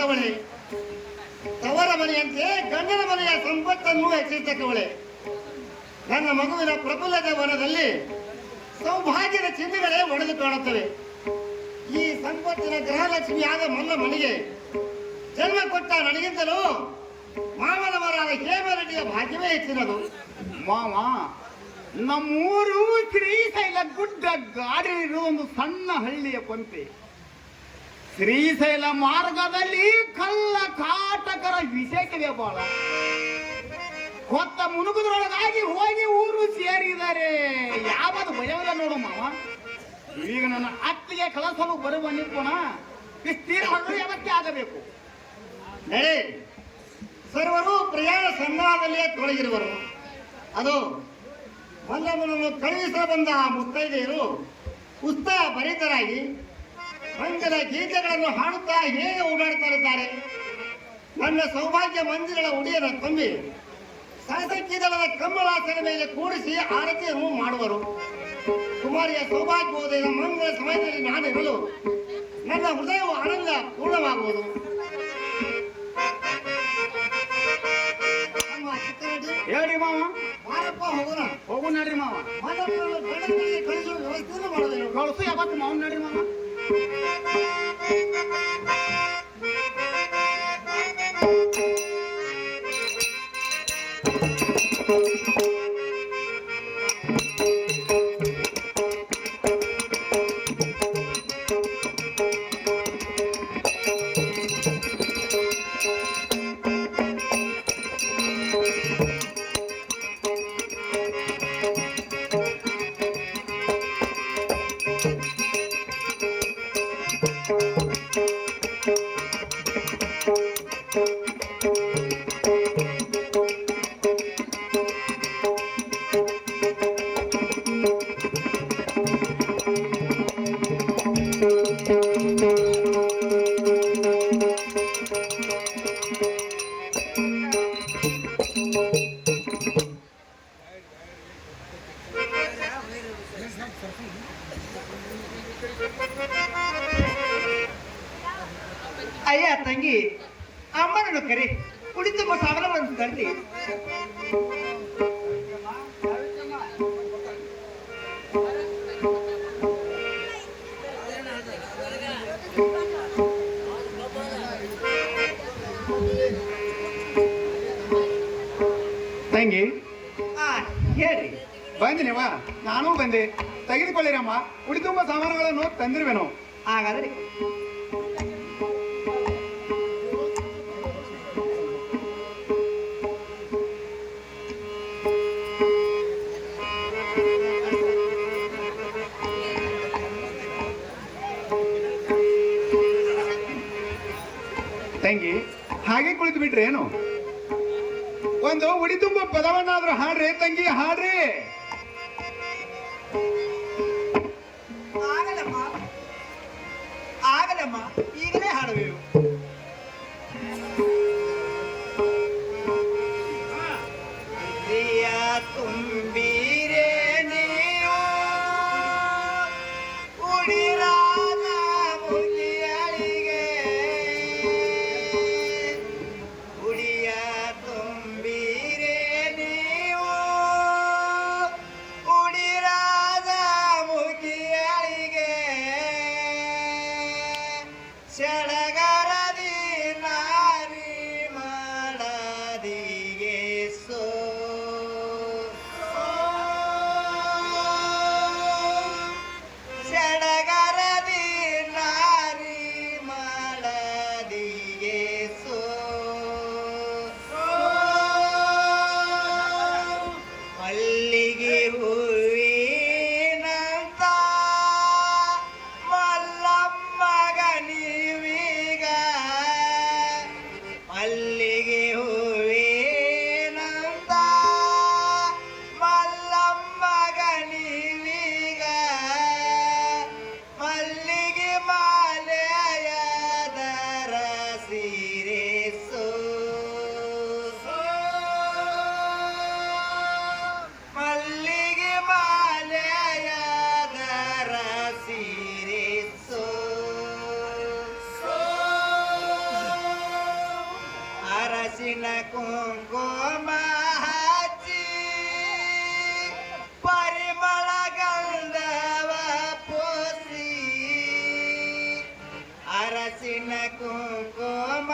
ಹೆಚ್ಚಿರ್ತಕ್ಕವಳೆ. ತವರ ಮನೆಯಂತೆ ಗಂಡನ ಮನೆಯ ಸಂಪತ್ತನ್ನು ಹೆಚ್ಚಿರ್ತಕ್ಕವಳೆ. ನನ್ನ ಮಗುವಿನ ಪ್ರಫುಲ್ಲದ ವನದಲ್ಲಿ ಸೌಭಾಗ್ಯದ ಚಿಹ್ನೆಗಳೇ ಒಡೆದು ಕಾಣುತ್ತವೆ. ಈ ಸಂಪತ್ತಿನ ಗೃಹಲಕ್ಷ್ಮಿಯಾದ ಮಲ್ಲ ಮನೆಗೆ ಜನ್ಮ ಕೊಟ್ಟ ನನಗಿಂತಲೂ ಮಾವನವರಾದ ಹೇಮರೆಡ್ಡಿಯ ಭಾಗ್ಯವೇ ಹೆಚ್ಚಿನದು. ಮಾವ, ನಮ್ಮೂರು ಶ್ರೀಶೈಲ ಗುಡ್ಡ ಗಾಡಿರುವ ಒಂದು ಸಣ್ಣ ಹಳ್ಳಿಯ ಕೊಂತೆ. ಶ್ರೀಶೈಲ ಮಾರ್ಗದಲ್ಲಿ ಕಳ್ಳ ಕಾಟಕರ ವಿಷಯಕ್ಕಿದೆ ಬಾಳ. ಕೊತ್ತ ಮುನುಗುದ್ರೊಳಗಾಗಿ ಹೋಗಿ ಊರು ಸೇರಿದ್ದಾರೆ. ಯಾವುದು ಭಯವಿಲ್ಲ ನೋಡು ಮಾವ. ಈಗ ನನ್ನ ಅತ್ತಿಗೆ ಕಳಸಲು ಬರುವ ನಿಪ್ಪುಣ ಇಷ್ಟೀರ ಹಣ್ಣು ಯಾವತ್ತೇ ಆಗಬೇಕು. ನಡೆ, ಸರ್ವರು ಪ್ರಯಾಣ ಸಂಗ್ರಹದಲ್ಲಿಯೇ ತೊಡಗಿರುವರು. ಅದು ಮಲ್ಲಮ್ಮನನ್ನು ಕಳುಹಿಸ ಬಂದ ಮುತ್ತೈದೆಯರು ಉತ್ಸಾಹ ಭರಿತರಾಗಿ ಮಂಗಲ ಗೀತೆಗಳನ್ನು ಹಾಡುತ್ತಾ ಹೇಗೆ ಓಡಾಡ್ತಾ ನನ್ನ ಸೌಭಾಗ್ಯ ಮಂದಿರಗಳ ಉಡಿಯನ್ನು ತುಂಬಿ ಸರಸಕ್ಕಿದಳದ ಕಮ್ಮಲಾಸನ ಮೇಲೆ ಕೂಡಿಸಿ ಆರತಿಯನ್ನು ಮಾಡುವರು. ಕುಮಾರಿಯ ಸೌಭಾಗ್ಯೋದಯದ ಮಂಗಳ ಸಮಯದಲ್ಲಿ ನಾನಿರಲು ನನ್ನ ಹೃದಯವು ಆನಂದ ಪೂರ್ಣವಾಗುವುದು. ಹೇಳಿ ಮಾವ. ಮಾರಪ್ಪ, ಹೋಗೋಣ. ಹೋಗು ನಡ್ರಿ ಮಾವ. ಕಳಿಸುವ ವ್ಯವಸ್ಥೆಯನ್ನು ಮಾಡೋದೇನು? ಕಳಿಸು ಯಾವತ್ತು ಮಾವನ್ ನಡ್ರಿ ಮಾವ. ಅಯ್ಯ ತಂಗಿ, ಅಮ್ಮನನ್ನು ಕರೆ, ಕುಡಿತುಂಬ ಸಾಗರವನ್ನು ತರ್ಲಿ. ತಂಗಿ, ಹೇಳ್ರಿ. ಬಂದಿನಿವ, ನಾನೂ ಬಂದೆ. ತೆಗೆದುಕೊಳ್ಳಿರಮ್ಮ, ಉಡಿ ತುಂಬ ಸಾಮಾನುಗಳನ್ನು ತಂದಿರುವೆನು. ಹಾಗಾದ್ರೆ ತಂಗಿ, ಹಾಗೆ ಕುಳಿತು ಬಿಟ್ರೆ ಏನು? ಒಂದು ಉಡಿ ತುಂಬ ಪದವನ್ನಾದ್ರೂ ಹಾಡ್ರಿ ತಂಗಿ, ಹಾಡ್ರಿ. ಆಗಲಮ್ಮ, ಈಗಲೇ ಹಾಡುವೆವು. ತುಂಬಿರೆ ನೀವು ಉಡಿರಾದ ಮುಗಿಯಳಿಗೆ, ಉಡಿಯ ತುಂಬಿರೆ ನೀವು ಉಡಿರಾದ ಮುಗಿಯಳಿಗೆ, ಸಡಗರದಿ ನಾರಿ ಮಾಡದಿಗೆ ಸೋ ಸಡಗರದಿ ನಾರಿ ಮಾಡದಿಗೆ ಸೋ ಮಲ್ಲಿಗೆ ಹೂವಿನಂತ ಮಲ್ಲಮ್ಮಗ ನೀವೀಗ ಅರಸಿನ ಕುಂಕುಮ ಹಚ್ಚಿ ಪರಿಮಳ ಗಂಧವ ಪೂಸಿ ಅರಸಿನ ಕುಂಕುಮ